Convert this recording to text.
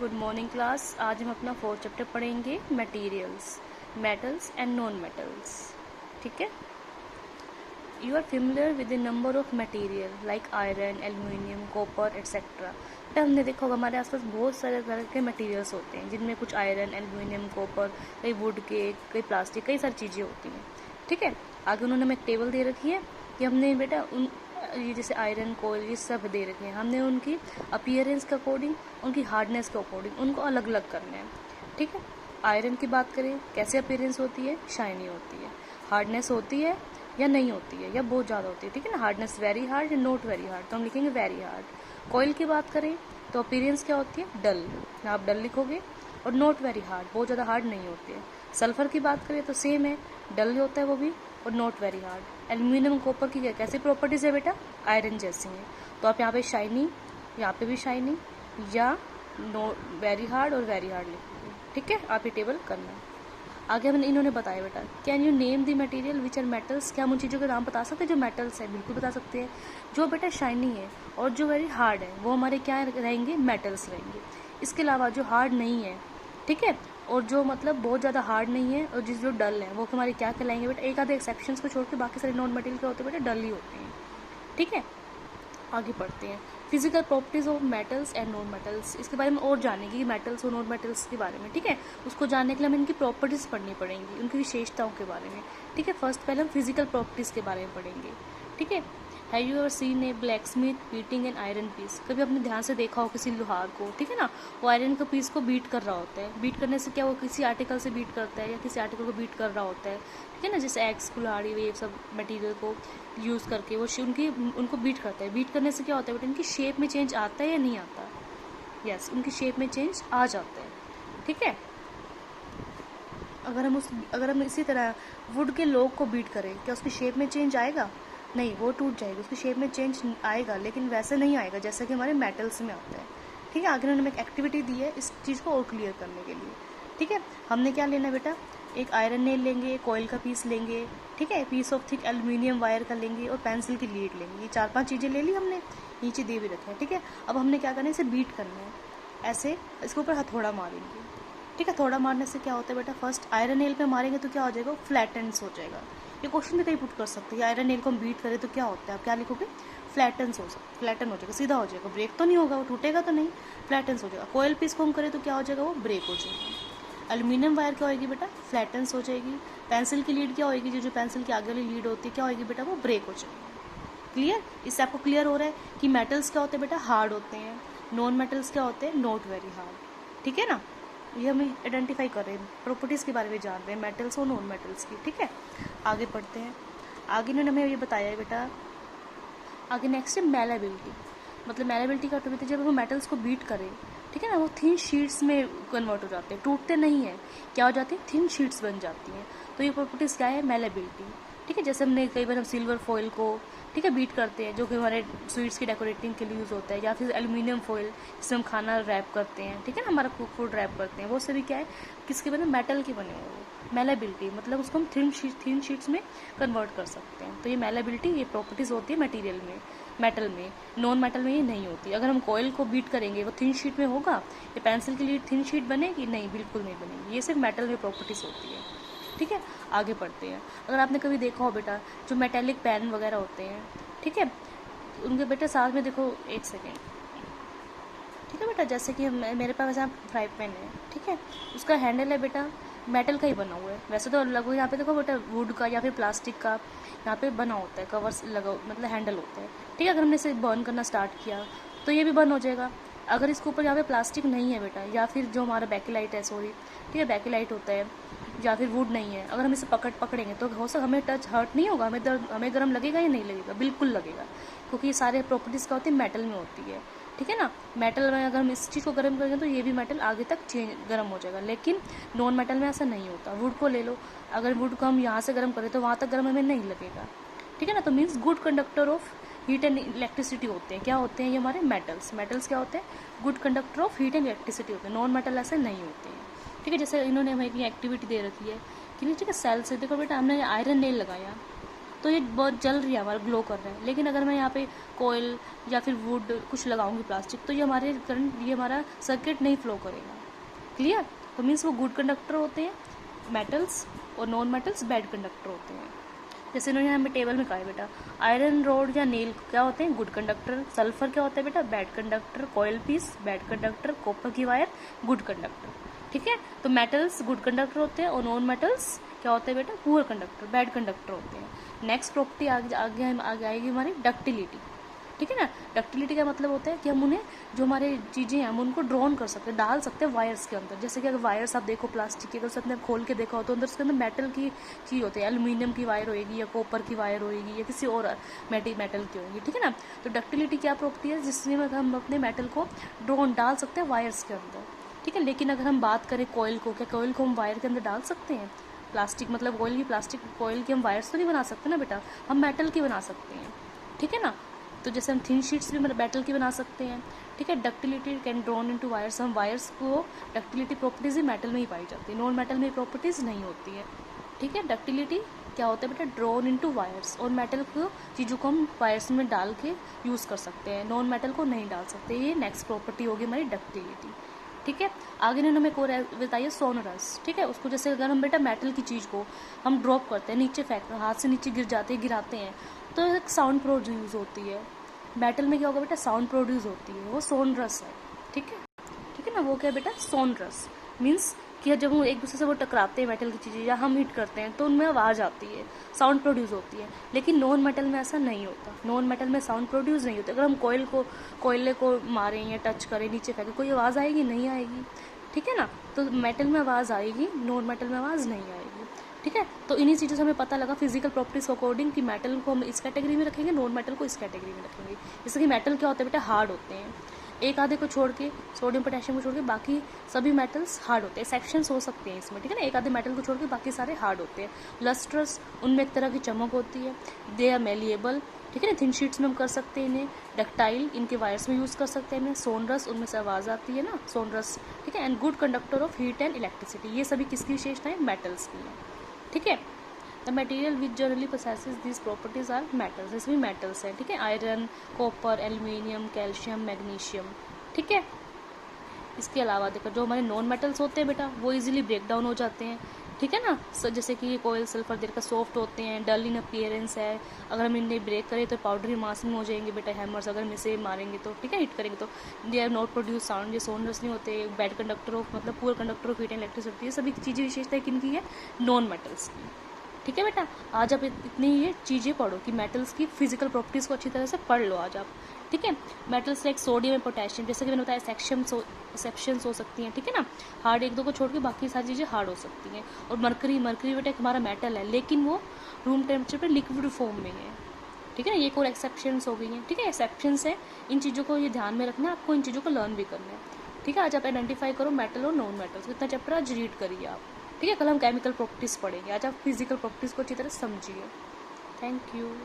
Good morning class. आज हम अपना 4th चैप्टर पढ़ेंगे materials, metals and non metals. ठीक है। You are familiar with the number of material like iron, aluminium, copper etcetera. तो हमने देखा होगा हमारे आसपास बहुत सारे तरह के मटेरियल्स होते हैं जिनमें कुछ आयरन, एल्यूमिनियम, कॉपर, कई वुड के, कई प्लास्टिक, कई सारी चीज़ें होती हैं। ठीक है। आगे उन्होंने हमें एक टेबल दे रखी है कि हमने बेटा उन ये जैसे आयरन, कोयल, ये सब दे रखे हैं, हमने उनकी अपीयरेंस के अकॉर्डिंग, उनकी हार्डनेस के अकॉर्डिंग उनको अलग अलग करना है। ठीक है। आयरन की बात करें, कैसे अपीयरेंस होती है, शाइनी होती है। हार्डनेस होती है या नहीं होती है या बहुत ज़्यादा होती है। ठीक है ना। हार्डनेस वेरी हार्ड या नॉट वेरी हार्ड, तो हम लिखेंगे वेरी हार्ड। कोयल की बात करें तो अपीयरेंस क्या होती है, डल, आप डल लिखोगे। और नॉट वेरी हार्ड, बहुत ज़्यादा हार्ड नहीं होती है। सल्फर की बात करें तो सेम है, डल होता है वो भी और not very hard. Aluminium, copper की कैसी प्रॉपर्टीज है बेटा, आयरन जैसी है। तो आप यहाँ पे शाइनी, यहाँ पे भी शाइनी, या नो वेरी हार्ड और वेरी हार्ड लिखोगे। ठीक है। आप ये टेबल करना। आगे हमने इन्होंने बताया बेटा, can you name the material which are metals. क्या हम उन चीज़ों के नाम बता सकते हैं जो मेटल्स है? बिल्कुल बता सकते हैं। जो बेटा शाइनी है और जो वेरी हार्ड है वो हमारे क्या रहेंगे, मेटल्स रहेंगे। इसके अलावा जो हार्ड नहीं है, ठीक है, और जो मतलब बहुत ज़्यादा हार्ड नहीं है और जो डल है वो हमारे क्या कहलाएंगे बेटा, एक आधे एक्सेप्शंस को छोड़ के बाकी सारे नॉन मटेरियल क्या होते हैं बेटा, डल ही होते हैं। ठीक है। आगे पढ़ते हैं physical properties of metals and non metals. इसके बारे में और जानेंगे कि मेटल्स और नॉन मेटल्स के बारे में। ठीक है। उसको जानने के लिए हमें इनकी प्रॉपर्टीज पढ़नी पड़ेंगी, उनकी विशेषताओं के बारे में। ठीक है। फर्स्ट पहले हम फिजिकल प्रॉपर्टीज के बारे में पढ़ेंगे। ठीक है। Have you ever seen a blacksmith beating an iron piece. कभी आपने ध्यान से देखा हो किसी लोहार को, ठीक है ना, वो आयरन का पीस को बीट कर रहा होता है। बीट करने से क्या, वो किसी आर्टिकल से बीट करता है या किसी आर्टिकल को बीट कर रहा होता है। ठीक है ना। जैसे एक्स, कुल्हाड़ी, ये सब मटेरियल को यूज़ करके वो उनको बीट करता है। बीट करने से क्या होता है बेटा, इनकी शेप में चेंज आता है या नहीं आता? यस, उनकी शेप में चेंज आ जाता है। ठीक है। अगर हम इसी तरह वुड के लॉग को बीट करें, क्या उसकी शेप में चेंज आएगा? नहीं, वो टूट जाएगी। उसकी शेप में चेंज आएगा लेकिन वैसे नहीं आएगा जैसा कि हमारे मेटल्स में आता है। ठीक है। आगे उन्होंने एक एक्टिविटी दी है इस चीज़ को और क्लियर करने के लिए। ठीक है। हमने क्या लेना है बेटा, एक आयरन नेल लेंगे, कोयल का पीस लेंगे, ठीक है, piece of thick aluminium wire का लेंगे और पेंसिल की लीड लेंगे। ये 4-5 चीज़ें ले ली हमने, नीचे दे भी रखे हैं। ठीक है। अब हमने क्या करना है, इसे बीट करना है ऐसे, इसके ऊपर हथौड़ा मारेंगे। ठीक है। हथौड़ा मारने से क्या होता है बेटा, फर्स्ट आयरन नेल पे मारेंगे तो क्या हो जाएगा, फ्लैटेंस हो जाएगा। ये क्वेश्चन भी कहीं पुट कर सकते हैं, आयरन नेल को हम बीट करें तो क्या होता है, आप क्या लिखोगे, फ्लैटन हो जाएगा, सीधा हो जाएगा, ब्रेक तो नहीं होगा, वो टूटेगा तो नहीं, फ्लैटेंस हो जाएगा। कोयल पीस को हम करें तो क्या हो जाएगा, वो ब्रेक हो जाएगा। एल्यूमिनियम वायर क्या होगी बेटा, फ्लैटेंस हो जाएगी। पेंसिल की लीड क्या होगी, जो पेंसिल की आगे वाली लीड होती है क्या होगी बेटा, वो ब्रेक हो जाएगी। क्लियर? इससे आपको क्लियर हो रहा है कि मेटल्स क्या होते हैं बेटा, हार्ड होते हैं, नॉन मेटल्स क्या होते हैं, नॉट वेरी हार्ड। ठीक है ना। ये हम आइडेंटिफाई कर रहे हैं, प्रॉपर्टीज़ के बारे में जान रहे हैं मेटल्स और नॉन मेटल्स की। ठीक है। आगे पढ़ते हैं। आगे इन्होंने हमें ये बताया है बेटा, आगे नेक्स्ट है मेलेबिलिटी। मतलब मेलेबिलिटी का मतलब जब वो मेटल्स को बीट करें, ठीक है ना, वो थिन शीट्स में कन्वर्ट हो जाते हैं, टूटते नहीं है, क्या हो जाती है, थिन शीट्स बन जाती हैं। तो ये प्रॉपर्टीज़ क्या है, मेलेबिलिटी। ठीक है। जैसे हमने कई बार हम सिल्वर फॉइल को, ठीक है, बीट करते हैं, जो कि हमारे स्वीट्स की डेकोरेटिंग के लिए यूज़ होता है, या फिर एल्यूमिनियम फॉइल जिससे हम खाना रैप करते हैं, ठीक है ना, हमारा फूड रैप करते हैं, वो सभी क्या है, किसके बने, मेटल के बने हुए। मेलेबिलिटी मतलब उसको हम थिन शीट्स में कन्वर्ट कर सकते हैं। तो ये मेलेबिलिटी, ये प्रॉपर्टीज़ होती है मटेरियल में, मेटल में। नॉन मेटल में ये नहीं होती। अगर हम कोयल को बीट करेंगे वो थिन शीट में होगा, ये पेंसिल के लिए थिन शीट बनेगी, नहीं, बिल्कुल नहीं बनेगी। ये सिर्फ मेटल में प्रॉपर्टीज़ होती है। ठीक है। आगे पढ़ते हैं। अगर आपने कभी देखा हो बेटा, जो मेटेलिक पेन वगैरह होते हैं, ठीक है, उनके बेटे साथ में देखो, एक सेकेंड, ठीक है बेटा, जैसे कि मेरे पास यहाँ फ्राई पैन है, ठीक है, उसका हैंडल है बेटा मेटल का ही बना हुआ है। वैसे तो लगभग यहाँ पे देखो बेटा वुड का या फिर प्लास्टिक का यहाँ पे बना होता है, कवर्स लगा, मतलब हैंडल होता है। ठीक है। अगर हमने इसे बर्न करना स्टार्ट किया तो ये भी बर्न हो जाएगा। अगर इसके ऊपर यहाँ पे प्लास्टिक नहीं है बेटा, या फिर जो हमारा बैकेलाइट है, सॉरी, ठीक है, बैकेलाइट होता है, या फिर वुड नहीं है, अगर हम इसे पकड़ेंगे तो हो सकता हमें टच हर्ट नहीं होगा, हमें गर्म लगेगा या नहीं लगेगा, बिल्कुल लगेगा, क्योंकि ये सारे प्रॉपर्टीज़ क्या होती है, मेटल में होती है। ठीक है ना। मेटल में अगर हम इस चीज़ को गर्म करेंगे तो ये भी मेटल आगे तक गर्म हो जाएगा, लेकिन नॉन मेटल में ऐसा नहीं होता। वुड को ले लो, अगर वुड को हम यहाँ से गर्म करें तो वहाँ तक गर्म हमें नहीं लगेगा। ठीक है ना। तो means good conductor of heat and electricity होते हैं। क्या होते हैं ये हमारे मेटल्स क्या होते हैं, good conductor of heat and electricity होते हैं। नॉन मेटल ऐसे नहीं होते हैं। ठीक है। जैसे इन्होंने हमें एक एक्टिविटी दे रखी है कि नहीं, ठीक है, सेल से देखो बेटा, हमने आयरन नेल लगाया, तो ये बहुत जल रही है, हमारा ग्लो कर रहा है। लेकिन अगर मैं यहाँ पे कोयल या फिर वुड कुछ लगाऊंगी प्लास्टिक, तो ये हमारे करंट, ये हमारा सर्किट नहीं फ्लो करेगा। क्लियर? तो मीन्स वो गुड कंडक्टर होते हैं मेटल्स, और नॉन मेटल्स बैड कंडक्टर होते हैं। जैसे इन्होंने हमें टेबल में कहा है बेटा, आयरन रोड या नेल क्या होते हैं, गुड कंडक्टर। सल्फर क्या होता है बेटा, bad conductor. Coil piece bad conductor. Copper की वायर गुड कंडक्टर। ठीक है, तो मेटल्स गुड कंडक्टर होते हैं और नॉन मेटल्स क्या होते हैं बेटा, पुअर कंडक्टर, बैड कंडक्टर होते हैं। नेक्स्ट प्रॉपर्टी आगे आएगी हमारी डक्टिलिटी। ठीक है ना, डक्टिलिटी का मतलब होता है कि हम उन्हें, जो हमारे चीज़ें हैं हम उनको ड्रॉन कर सकते हैं, डाल सकते हैं वायर्स के अंदर। जैसे कि अगर वायर्स आप देखो प्लास्टिक की, अगर उसके अंदर खोल के देखा हो तो अंदर उसके अंदर मेटल की चीज़ होती है, एल्यूमिनियम की वायर होगी या कॉपर की वायर होगी या किसी और मेटल की होगी। ठीक है ना, तो डक्टिलिटी क्या प्रॉपर्टी है, जिसमें हम अपने मेटल को ड्रॉन डाल सकते हैं वायर्स के अंदर। ठीक है, लेकिन अगर हम बात करें कॉयल को, क्या कॉयल को हम वायर के अंदर डाल सकते हैं? प्लास्टिक मतलब ऑयल की, प्लास्टिक कॉयल की हम वायर्स तो नहीं बना सकते ना बेटा, हम मेटल की बना सकते हैं। ठीक है ना, तो जैसे हम थिन शीट्स भी मेटल की बना सकते हैं। ठीक है, ductility can drawn into wires, हम वायर्स को, डक्टिलिटी प्रॉपर्टीज ही मेटल में ही पाई जाती है, नॉन मेटल में प्रॉपर्टीज नहीं होती है। ठीक है, डक्टिलिटी क्या होता है बेटा, ड्रॉन इनटू वायर्स, और मेटल को चीज़ों को हम वायर्स में डाल के यूज़ कर सकते हैं, नॉन मेटल को नहीं डाल सकते। ये नेक्स्ट प्रॉपर्टी होगी हमारी डक्टिलिटी। ठीक है, आगे ने हमें को बताइए सोनरस। ठीक है, उसको जैसे अगर हम बेटा मेटल की चीज़ को हम ड्रॉप करते हैं, नीचे फेंक, हाथ से नीचे गिराते हैं तो एक साउंड प्रोड्यूस होती है। मेटल में क्या होगा बेटा, साउंड प्रोड्यूस होती है, वो सोनरस है। ठीक है ना, वो क्या है बेटा, सोनरस। मीन्स कि जब हम एक दूसरे से वो टकराते हैं मेटल की चीज़ें या हम हिट करते हैं तो उनमें आवाज़ आती है, साउंड प्रोड्यूस होती है। लेकिन नॉन मेटल में ऐसा नहीं होता, नॉन मेटल में साउंड प्रोड्यूस नहीं होता। अगर हम कोयले को मारें या टच करें, नीचे फेंकें, कोई आवाज़ आएगी? नहीं आएगी। ठीक है ना, तो मेटल में आवाज़ आएगी, नॉन मेटल में आवाज़ नहीं आएगी। ठीक है, तो इन्हीं चीज़ों से हमें पता लगा फिजिकल प्रॉपर्टीज के अकॉर्डिंग कि मेटल को हम इस कैटेगरी में रखेंगे, नॉन मेटल को इस कैटेगरी में रखेंगे। जैसे कि मेटल क्या होता है बेटा, हार्ड होते हैं, एक आधे को छोड़ के, सोडियम पोटेशियम को छोड़ के बाकी सभी मेटल्स हार्ड होते हैं। एक्सेप्शंस हो सकते हैं इसमें, ठीक है ना, एक आधे मेटल को छोड़ के बाकी सारे हार्ड होते हैं। लस्ट्रस, उनमें एक तरह की चमक होती है। दे आर मेलिएबल, ठीक है ना, थिन शीट्स में हम कर सकते हैं इन्हें। डक्टाइल, इनके वायर्स में यूज़ कर सकते हैं इन्हें। सोनरस, उनमें से आवाज़ आती है ना, सोनरस। ठीक है, and good conductor of heat and electricity, ये सभी किसकी विशेषताएं, मेटल्स की हैं। ठीक है, the material which generally possesses this properties are metals, इसमें मेटल्स हैं। ठीक है, iron, copper, aluminium, calcium, magnesium. ठीक है, इसके अलावा देखो जो हमारे नॉन मेटल्स होते हैं बेटा, वो इजीली ब्रेक डाउन हो जाते हैं। ठीक है ना, जैसे कि ये कोयल, सल्फर देर का सॉफ्ट होते हैं, डल इन अपीयरेंस है। अगर हम इन्हें ब्रेक करें तो पाउडरी मास में हो जाएंगे बेटा, हैमर्स अगर हम इसे मारेंगे तो, ठीक है, हिट करेंगे तो। They are not produce sound, ये सोनरस नहीं होते। बैड कंडक्टर ऑफ, मतलब poor conductor of heat and electricity, ये सभी चीज़ें विशेषता किनकी है, नॉन मेटल्स की। ठीक है बेटा, आज आप इतनी ये चीज़ें पढ़ो कि मेटल्स की फिजिकल प्रॉपर्टीज़ को अच्छी तरह से पढ़ लो आज आप। ठीक है, metals like sodium and potassium, जैसे कि मैंने बताया एक्सेप्शंस हो सकती हैं। ठीक है ना, हार्ड एक दो को छोड़ के बाकी सारी चीज़ें हार्ड हो सकती हैं। और मरकरी बेटा एक हमारा मेटल है, लेकिन वो रूम टेम्परेचर पर लिक्विड फॉर्म में है। ठीक है ना, ये कोई एक्सेप्शंस हो गई हैं। ठीक है, एक्सेप्शंस है, इन चीज़ों को ये ध्यान में रखना, आपको इन चीज़ों को लर्न भी करना है। ठीक है, आज आप आइडेंटिफाई करो मेटल और नॉन मेटल्स, इतना चैप्टर आज रीड करिए आप। ठीक है, कल हम केमिकल प्रॉपर्टीज़ पढ़ेंगे, आज आप फिजिकल प्रॉपर्टीज़ को अच्छी तरह समझिए। Thank you.